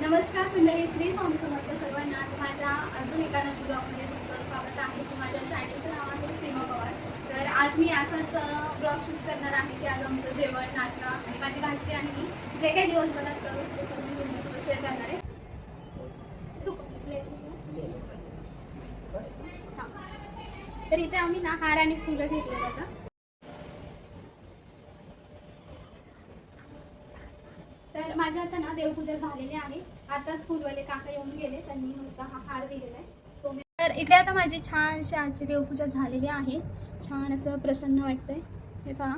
नमस्कार मंडळी, श्री स्वामी समर्थ सर्वांना. माझ्या अजून एका नवीन ब्लॉगमध्ये तुमचं स्वागत आहे. माझ्या चॅनलचं नाव आहे सीमा पवार. तर आज मी असाच ब्लॉग शूट करणार आहे की आज आमचं जेवण, नाश्ता आणि माझी भाजी आणि मी जे काही दिवसभरात करू ते सर्व तुमच्यासोबत शेअर करणार आहे. तर इथे आम्ही ना हार आणि फुलं घेतले जातं. तर माझ्या आता ना देवपूजा झालेली आहे. आताच फुलवाले काका येऊन गेले, त्यांनी मस्त हा हार दिलेला आहे तो मी. तर इकडे आता माझी छानशी आजची देवपूजा झालेली आहे. छान असं प्रसन्न वाटतंय. हे पहा,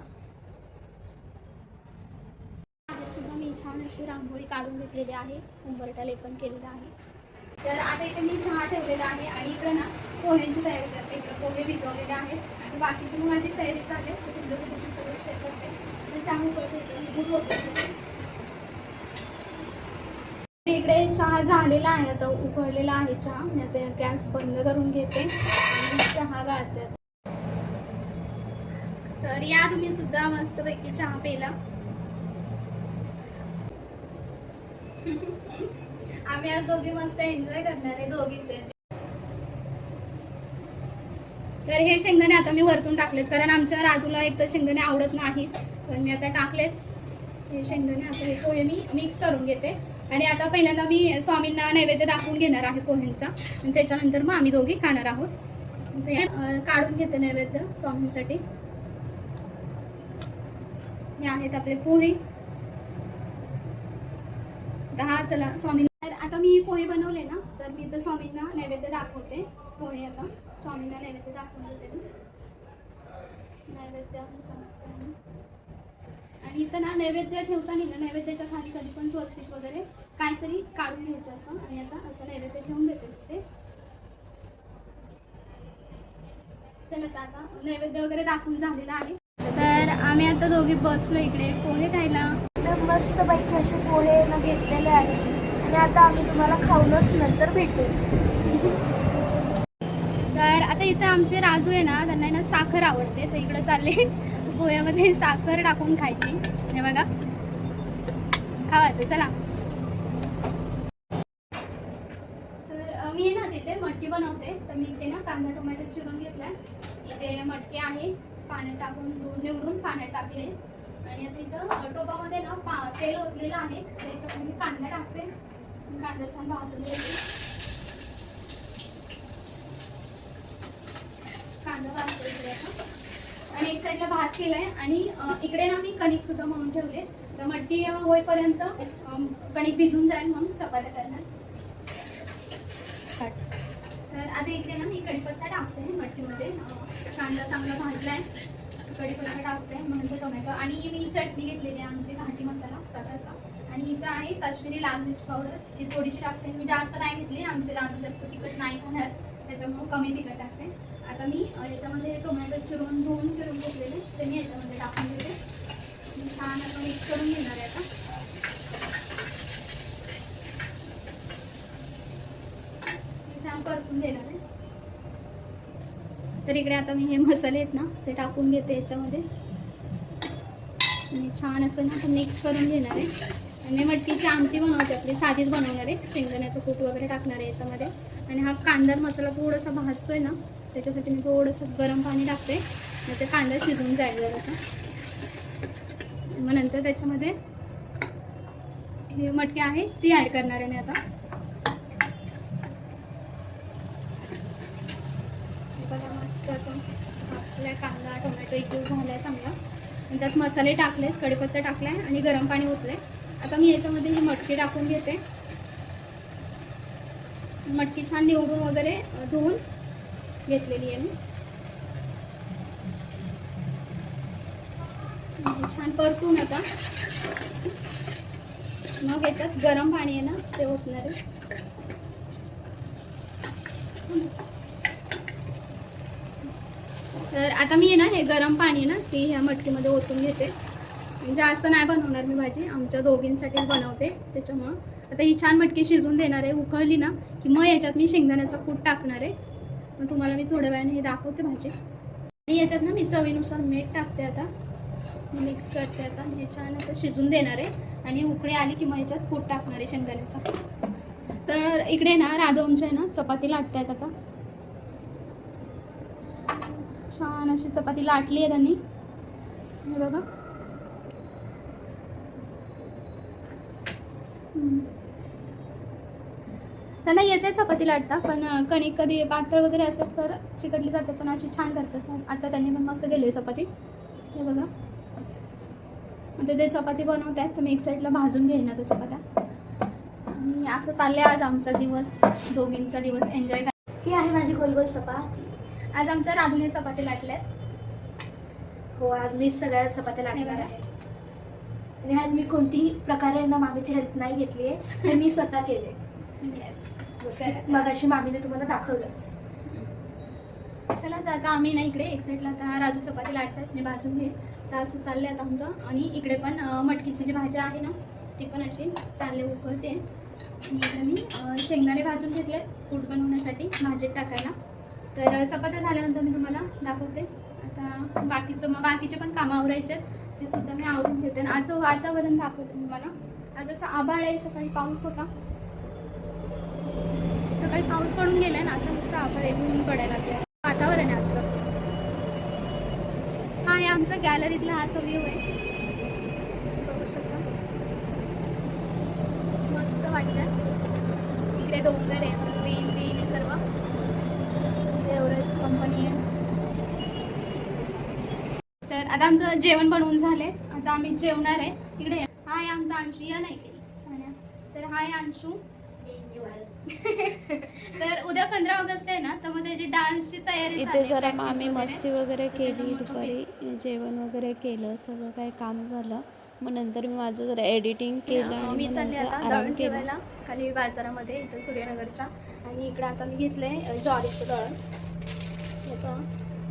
सुद्धा मी छान अशी रांगोळी काढून घेतलेली आहे, उंबरठा लेपन केलेलं आहे. तर आता इथे मी चहा ठेवलेला आहे आणि इकडे ना पोह्यांची तयारी करते. इकडे पोहे भिजवलेले आहेत आणि बाकीची मग माझी तयारी चालली आहे. तुमच्यासोबत मी सगळं शेअर करते. तर चहा उकळते, दूध होतं. इकडे चहा झालेला आहे, आता उकळलेला आहे चहा. मी आता गॅस बंद करून घेते आणि चहा गाळते. तर या तुम्ही सुद्धा मस्तपैकी चहा प्यायला. आम्ही आज दोघी मस्त एन्जॉय करणार आहे, दोघीचे. तर हे शेंगदाणे आता मी वरतून टाकलेत, कारण आमच्या राजूला एक तर शेंगदाणे आवडत नाहीत, पण मी आता टाकलेत हे शेंगदाणे. आता हे पोहे मी मिक्स करून घेते आणि आता पहिल्यांदा मी स्वामींना नैवेद्य दाखवून घेणार आहे पोह्यांचा आणि त्याच्यानंतर मग आम्ही दोघी खाणार आहोत. ते काढून घेते नैवेद्य स्वामींसाठी. हे आहेत आपले पोहे. दहा चला स्वामी. आता मी पोहे बनवले ना, तर मी तर स्वामींना नैवेद्य दाखवते. पोहे आता स्वामींना नैवेद्य दाखवून देते मी. नैवेद्य आणि इथं ना नैवेद्य ठेवताना ना नैवेद्याच्या खाली कधी पण स्वस्तिक वगैरे काहीतरी काढून घ्यायचं असं. आणि आता असं नैवेद्य ठेवून देते तिथे. चला आता नैवेद्य वगैरे दाखवून झालेला आहे. तर आम्ही आता दोघी बसलो इकडे पोहे खायला. तर मस्त पैकी असे पोहे घेतलेले आहेत आणि आता आम्ही तुम्हाला खाऊनच नंतर भेटूच. तर आता इथं आमचे राजू आहे ना, त्यांना ना साखर आवडते, तर इकडं चालले पोह्यामध्ये साखर टाकून खायची. हे बघा, खावायचं चला. तर मी ना तिथे मटकी बनवते, तर मी इथे ना कांदा टोमॅटो चिरून घेतलाय. इथे मटकी आहे, पाण्यात टाकून धुवून निवडून पाण्यात टाकले आणि आता इथं टोपामध्ये ना तेल ओतलेलं आहे. त्याच्यामध्ये कांदा टाकते, कांदा छान भाजून घेते. कांदा भाजतो इकडे आता आणि एक साईडला भात केलाय आणि इकडे ना मी कणिक सुद्धा म्हणून ठेवले. तर मटकी होईपर्यंत कणिक भिजून जाईल, मग चपात्या करणार. तर आता इकडे ना मी कढीपत्ता टाकते मटकीमध्ये. कांदा चांगला भाजलाय, कढीपत्ता टाकते, म्हणून टोमॅटो आणि मी चटणी घेतलेली आहे आमची घाटी मसाला तसाचा. आणि इथं आहे काश्मीरी लाल मिरची पावडर, ही थोडीशी टाकते. मी जास्त नाही घेतली, आमचे राजू जास्त तिखट नाही खाणार, त्याच्यामुळे कमी तिखट टाकते. आता मी याच्यामध्ये टोमॅटो चिरून चिरून घेतलेले ते मी याच्यामध्ये टाकून घेते. छान असं मिक्स करून घेणार आहे. आता छान परतून देणार आहे. तर इकडे आता मी हे मसाले आहेत ना ते टाकून घेते याच्यामध्ये आणि छान असं ना मिक्स करून घेणार आहे. आणि मटकीची आमटी बनवते, आपली साधीच बनवणार आहे. शेंगदाण्याचं कूट वगैरे टाकणार आहे याच्यामध्ये. आणि हा कांदा मसाला थोडासा भाजतोय ना, त्याच्यासाठी मी थोडंसं गरम पाणी टाकते, मग ते कांदा शिजून जाईल जरासा. मग नंतर त्याच्यामध्ये हे मटकी आहे ती ॲड करणार आहे मी आता. बघा मस्त असं भाजलाय कांदा टोमॅटो एकजीव झालाय चांगला. आणि त्यात मसाले टाकलेत, कढीपत्ता टाकलाय आणि गरम पाणी ओतलंय. आता मी याच्यामध्ये ही मटकी टाकून घेते. मटकी छान निवडून वगैरे धुवून घेतलेली आहे मी. छान परतून आता मग याच्यात गरम पाणी आहे ना ते ओतणार आहे. तर आता मी ना हे गरम पाणी ना ती ह्या मटकीमध्ये ओतून घेते. जास्त नाही बनवणार मी भाजी, आमच्या दोघींसाठीच बनवते, त्याच्यामुळं. आता ही छान मटकी शिजून देणार आहे. उकळली ना की मग याच्यात मी शेंगदाण्याचा कूट टाकणार आहे. मग तुम्हाला मी थोड्या वेळाने हे दाखवते भाजी. आणि याच्यात ना मी चवीनुसार मीठ टाकते. आता मी मिक्स करते आता. हे छान आता शिजून देणार आहे आणि उकळी आली की मग ह्याच्यात कूट टाकणार आहे शेंगदाण्याचा. तर इकडे ना राधू आमच्या आहे ना चपाती लाटतायत आता. छान अशी चपाती लाटली आहे त्यांनी, हे बघा. त्यांना येते चपाती लाटता, पण कणिक कधी पातळ वगैरे असेल तर चिकटली जाते, पण अशी छान करतात. आता त्यांनी पण मस्त केली चपाती, हे बघा. आता ते चपाती बनवत आहेत तर मी एक साईडला भाजून घेईन आता चपात्या. आणि असं चाललंय आज आमचा दिवस, दोघींचा दिवस एन्जॉय करा. ही आहे माझी गोलगोल चपाती. आज आमच्या राधूने चपाती लाटल्यात. हो, आज मी सगळ्या चपात्या लाटणार आहे. आणि आज मी कोणतीही प्रकारे ना मामीची हेल्प नाही घेतली आहे, हे मी स्वतः केले. येस. मग अशी मामीने तुम्हाला दाखवलंच. चला तर आता आम्ही ना इकडे एक साईडला आता राजू चपाती लाटतात, मी भाजून घे. तर असं चाललं आहे आता आमचं. आणि इकडे पण मटकीची जी भाजी आहे ना ती पण अशी चालले उकळते. आणि इकडे मी शेंगदाणे भाजून घेतले कूट बनवण्यासाठी भाजीत टाकायला. तर चपात्या झाल्यानंतर मी तुम्हाला दाखवते. आता बाकीचे पण कामं आवरायचे ते सुद्धा मी आवरून घेते. आणि आज वातावरण दाखवते तुम्हाला. आज असं आभाळ आहे, सकाळी पाऊस होता, सकाळी पाऊस पडून गेलाय ना, आता नुसतं आभाळ आहे, ऊन पडायला लागलं. वातावरण आहे आजचं. हा आहे आमचा गॅलरीतला हा व्ह्यू आहे, बघू शकता. मस्त वाटतं. इकडे डोंगर आहे, ग्रीन ग्रीन आहे सर्व. एव्हरेस्ट कंपनी आहे. तर आता आमचं जेवण बनवून झालंय, आता आम्ही जेवणार आहे. इकडे हा आहे आमचा अंशू, या नाही केली. तर हा आहे अंशू. तर उद्या 15 ऑगस्ट आहे ना, तर मग त्याची डान्सची तयारी इथे जरा आम्ही मस्ती वगैरे केली, दुपारी जेवण वगैरे केलं, सगळं काही काम झालं. मग नंतर मी माझं जरा एडिटिंग केलं आणि मी चालले आता आराम दळण केला. ठेवायला खाली बाजारामध्ये, इथं सूर्यनगरच्या. आणि इकडे आता मी घेतलंय ज्वारीचं दळण.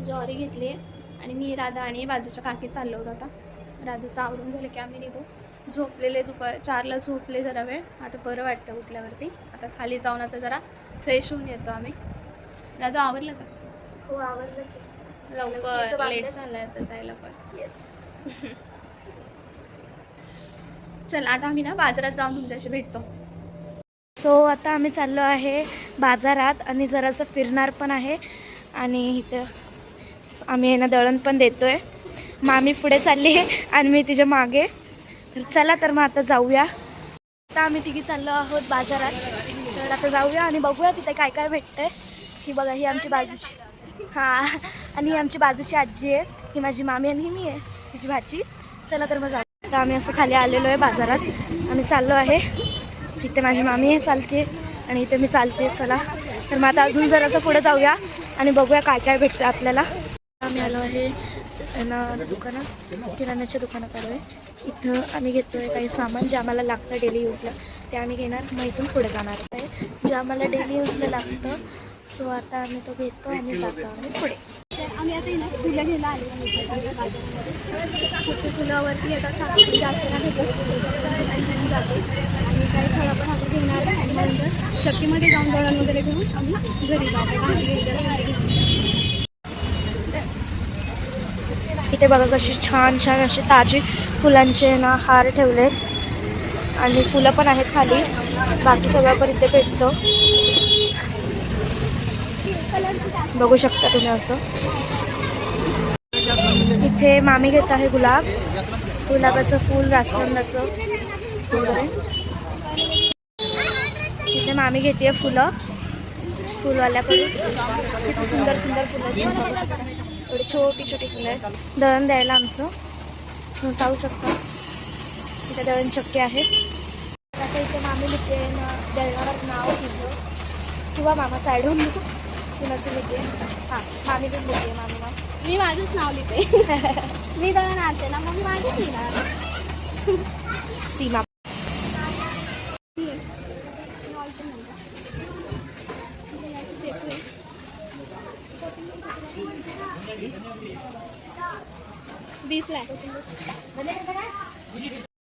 ज्वारी घेतली आणि मी राधा आणि बाजूच्या काकी चाललो होतो. आता राधूचं आवरून झालं की आम्ही निघू. झोपलेले दुपार 4ला झोपले जरा वेळ, आता बरं वाटतं उठल्यावरती. आता खाली जाऊन आता जरा फ्रेश होऊन येतो आम्ही. राधू आवरलं का? हो, आवडलंच. लवकर लेट झालाय आता जायला पण. येस. चल आता आम्ही ना बाजारात जाऊन तुमच्याशी भेटतो. सो आता आम्ही चाललो आहे बाजारात आणि जरासं फिरणार पण आहे. आणि इथं आम्ही ना दळण पण देतोय. मामी पुढे चालली आहे आणि मी तिच्या मागे. तर चला तर मग आता जाऊया. आता आम्ही तिघी चाललो आहोत बाजारात. तर आता जाऊया आणि बघूया तिथे काय काय भेटतंय. ही बघा, ही आमची बाजूची, हां, आणि ही आमची बाजूची आजी आहे. ही माझी मामी आणि ही मी आहे तिची भाची. चला तर मग जाऊ. तर आम्ही असं खाली आलेलो आहे बाजारात. आम्ही चाललो आहे. इथे माझी मामी आहे चालते आणि इथे मी चालते. चला तर मग आता अजून जरासं पुढे जाऊया आणि बघूया काय काय भेटतं आपल्याला. आम्ही आलो आहे दुकानात, किराण्याच्या दुकानात आलो आहे. इथं आम्ही घेतो आहे काही सामान जे आम्हाला लागतं डेली यूजला, ते आम्ही घेणार. मग इथून पुढे जाणार आहे जे आम्हाला डेली यूजला लागतं. सो आता आम्ही तो घेतो आणि जातो आम्ही पुढे. तर आम्ही आता ना फुलं घ्यायला आलो बाजारामध्ये. फक्त फुलावरती आता जास्त नाही भेटत जाते. आणि काही फळं पण आम्ही घेणार आहे. आणि नंतर शक्तीमध्ये जाऊन दळण वगैरे घेऊन आम्ही घरी जातो. इथे बघा कशी छान छान असे ताजी फुलांचे ना हार ठेवलेत. आणि फुलं पण आहेत खाली. बाकी सगळं पण इथे भेटतं, बघू शकता तुम्ही. असं इथे मामी घेत आहे गुलाबाचं फूल, जास्वंदाचं वगैरे. इथे मामी घेते फुलं फुलवाल्याकडून. किती सुंदर सुंदर फुलं, एवढी छोटी छोटी फुलं आहेत. दळण द्यायला आमचं पाहू शकता. इथे दळण चक्की आहे. आता इथे मामी लिहिते दळणावर नाव तिचं किंवा मामाचं ॲड होऊन कुणाचं लिहिते. हां, मामी पण लिहिते. मामी नाव, मी माझंच नाव लिहिते. मी दळण आणते ना, मग माझंच लिहिणार. सीमा.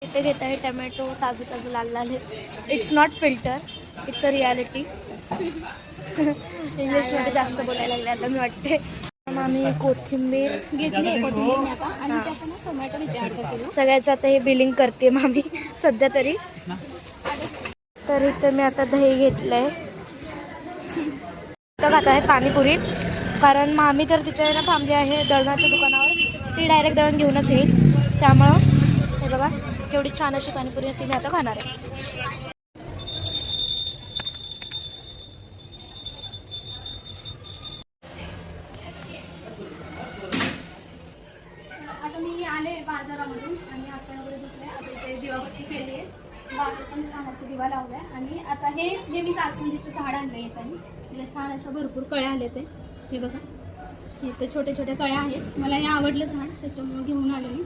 इथे घेत आहे टमॅटो ताजं ताजं लाल लाल. It's not filter, it's a reality. इंग्लिशमध्ये जास्त बोलायला लागले आता मी वाटते. आम्ही कोथिंबीर घेतली आहे कोथिंबीर मी आता आणि त्यात ना टोमॅटो घेते अर्धा किलो. सगळ्याचं आता हे बिलिंग करते मामी सध्या तरी. तर इथं मी आता दही घेतलंय. तर आता आहे पाणीपुरी, कारण मामी तर तिथे ना थांबली आहे दळणाच्या दुकानावर. ती डायरेक्ट दळण घेऊनच येईल, त्यामुळं हे बघा केवढी छान अशी पाणीपुरी ती मी आता खाणार आहे. आता मी आले बाजारामधून आणि हात वगैरे धुतले. आता इथे दिवाबत्ती केली आहे, बाकी पण छान असं दिवा लावलाय. आणि आता हे मी जास्वंदीचं झाड आणलं येताना. त्याला छान अशा भरपूर कळ्या आले ते, हे बघा इथे छोटे छोटे कळ्या आहेत. मला हे आवडलं झाड, त्याच्यामुळे घेऊन आले मी.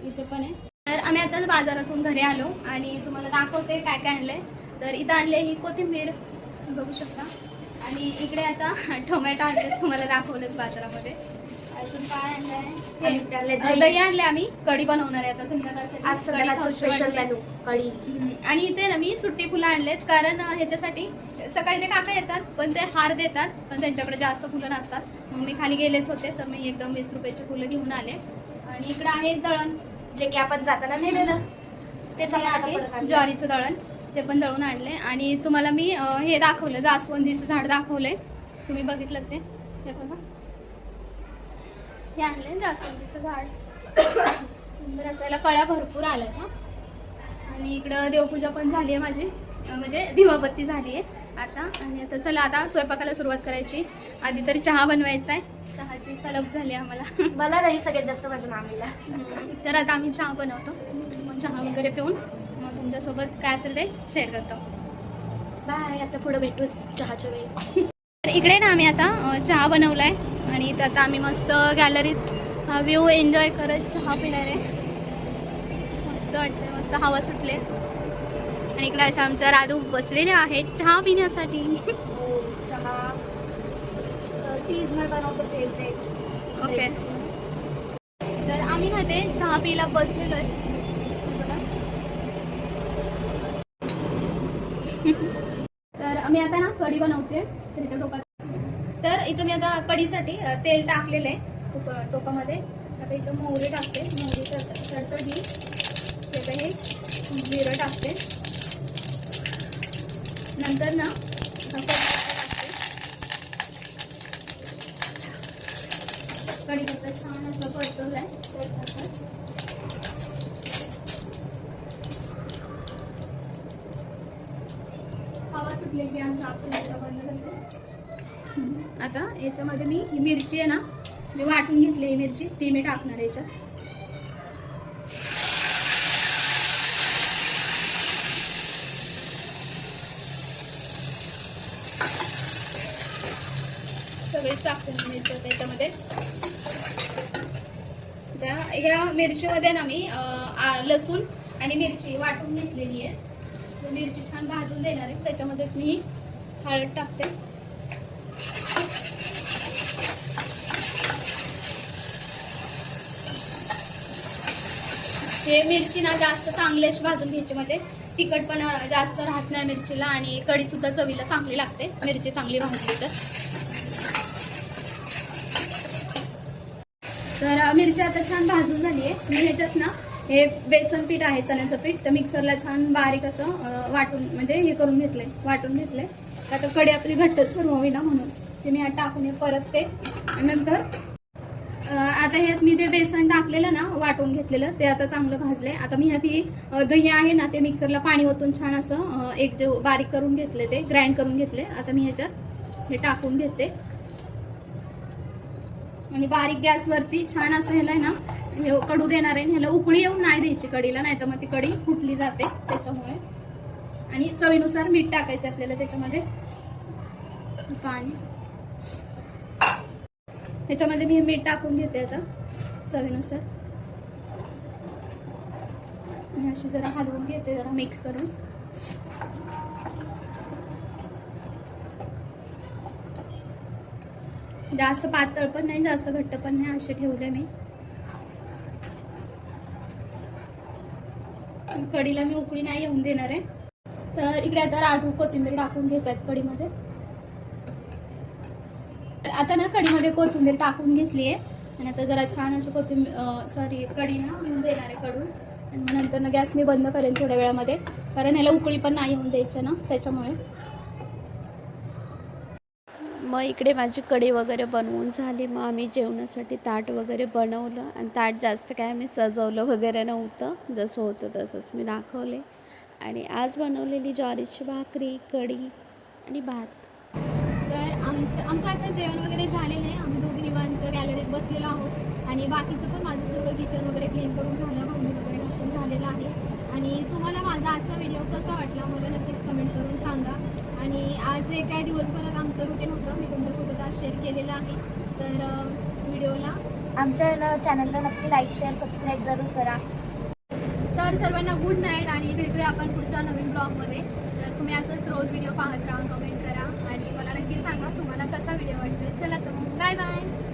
इथे पण आहे. तर आम्ही आता बाजारातून घरी आलो आणि तुम्हाला दाखवते काय काय आणलंय. तर इथं आणले ही कोथिंबीर बघू शकता, आणि इकडे आता टोमॅटो आणले, तुम्हाला दाखवलंच बाजारामध्ये. अजून काय आणलंय, दही आणले. आम्ही कढी बनवणार आहे आता संध्याकाळचं स्पेशल मेनू कढी. आणि इथे ना मी सुट्टी फुलं आणलेत, कारण ह्याच्यासाठी सकाळी ते काका येतात पण ते हार देतात, पण त्यांच्याकडे जास्त फुलं नसतात. मग मी खाली गेलेच होते, तर मी एकदम 20 रुपयाची फुलं घेऊन आले. आणि इकडे आहे दळण, जे की आपण जाताना नेलेलं त्याचं आहे ज्वारीचं दळण, ते पण दळून आणले. आणि तुम्हाला मी हे दाखवलं, जास्वंदीचं झाड दाखवलंय, तुम्ही बघितलं ते बघा. हे आणले जास्वंदीचं झाड, सुंदर असायला कळ्या भरपूर आल्यात हा. आणि इकडं देवपूजा पण झाली आहे माझी, म्हणजे दिवाबत्ती झाली आहे आता. आणि आता चला आता स्वयंपाकाला सुरुवात करायची. आधी तरी चहा बनवायचा आहे, चहाची तलब झाली आम्हाला. मला नाही सगळ्यात जास्त माझ्या मामीला. तर आता आम्ही चहा बनवतो, मग चहा वगैरे पिऊन मग तुमच्यासोबत काय असेल ते शेअर करतो. बाय, आता पुढे भेटूच चहाच्या वेळी. तर इकडे ना आम्ही आता चहा बनवला आहे आणि इथं आता आम्ही मस्त गॅलरीत व्ह्यू एन्जॉय करत चहा पिणार आहे. मस्त वाटते, मस्त हवा सुटले. आणि इकडे अशा आमच्या राधू बसलेल्या आहेत चहा पिण्यासाठी. चहा टीज मी बनवतो फेवरेट. ओके, तर आम्ही ना ते चहा पिला बसलेलो आहे. तर आम्ही आता ना कढी बनवते. तर इथं तर इथं मी आता कढीसाठी तेल टाकलेलं आहे टोपामध्ये. आता इथं मोहरी टाकते, मोहरी तडतडली त्याचं हे जिरं टाकते. नंतर ना टाकते कढीपत्ता छान असं परतवलाय. हवा सुटले की असं आपण याच्याबंद करते. आता याच्यामध्ये मी ही मिरची आहे ना, मी वाटून घेतली ही मिरची, ती मी टाकणार याच्यात. सगळीच टाकते मी मिरची त्याच्यामध्ये. ह्या मिरचीमध्ये ना मी लसूण आणि मिरची वाटून घेतलेली आहे. मिरची छान भाजून देणार आहे, त्याच्यामध्येच मी हळद टाकते. हे मिरची ना जास्त चांगलेच भाजून घ्यायची, म्हणजे तिखटपणा जास्त राहत नाही मिरचीला आणि कढी सुद्धा चवीला चांगली लागते मिरची चांगली भाजली तर. मिरची आता छान भाजून झाली आहे. मी ह्याच्यात ना हे बेसन पीठ आहे, चण्याचं पीठ, तर मिक्सरला छान बारीक असं वाटून म्हणजे हे करून घेतलंय, वाटून घेतलंय. आता कढी आपली घट्ट सर्व होई ना, म्हणून ते मी टाकून परत ते. नंतर आता ह्यात मी ते बेसन टाकलेलं ना वाटून घेतलेलं, ते आता चांगलं भाजलंय. आता मी ह्यात ही दही आहे ना, ते मिक्सरला पाणी ओतून छान असं एक जे बारीक करून घेतले, ते ग्राइंड करून घेतले. आता मी ह्याच्यात हे टाकून घेते आणि बारीक गॅसवरती छान असं ह्याला ना हे कडू देणार आहे. ह्याला उकळी येऊन नाही द्यायची कढीला, नाही तर मग ती कढी फुटली जाते त्याच्यामुळे. आणि चवीनुसार मीठ टाकायचं आपल्याला त्याच्यामध्ये. पाणी ह्याच्यामध्ये मी मीठ टाकून घेते आता चवीनुसार. आणि अशी जरा हलवून घेते, जरा मिक्स करून. जास्त पातळ पण नाही, जास्त घट्ट पण नाही, असे ठेवले मी. कढीला मी उकळी नाही येऊन देणार आहे. तर इकडे आता राधू कोथिंबीर टाकून घेतात कढीमध्ये. आता ना कढीमध्ये कोथिंबीर टाकून घेतली आहे आणि आता जरा छान अशी कढी ना होऊन देणार आहे कडून. आणि मग नंतर ना गॅस मी बंद करेन थोड्या वेळामध्ये, कारण ह्याला उकळी पण नाही होऊन द्यायच्या ना त्याच्यामुळे. मग इकडे माझी कढी वगैरे बनवून झाली. मग आम्ही जेवणासाठी ताट वगैरे बनवलं आणि ताट जास्त काय आम्ही सजवलं वगैरे नव्हतं, जसं होतं तसंच मी दाखवले. आणि आज बनवलेली ज्वारीची भाकरी, कढी आणि भात. तर आमचं आता जेवण वगैरे झालेलं आहे. आम्ही दोघी निवांत गॅलरीत बसलेलो आहोत आणि बाकीचं पण माझं सर्व किचन वगैरे क्लीन करून झालं, भांडी वगैरे घासून झालेलं आहे. आणि तुम्हाला माझा आजचा व्हिडिओ कसा वाटला मला नक्कीच कमेंट करून सांगा. आणि आज जे काय दिवसभरात आमचं रुटीन होतं मी तुमच्यासोबत आज शेअर केलेलं आहे. तर व्हिडिओला आमच्या चॅनलला नक्की लाईक शेअर सबस्क्राईब जरूर करा. तर सर्वांना गुड नाईट आणि भेटूया आपण पुढच्या नवीन ब्लॉगमध्ये. तर तुम्ही असंच रोज व्हिडिओ पाहत राहा, कमेंट करा आणि मला नक्की सांगा तुम्हाला कसा व्हिडिओ वाटतो. चला तर मग बाय बाय.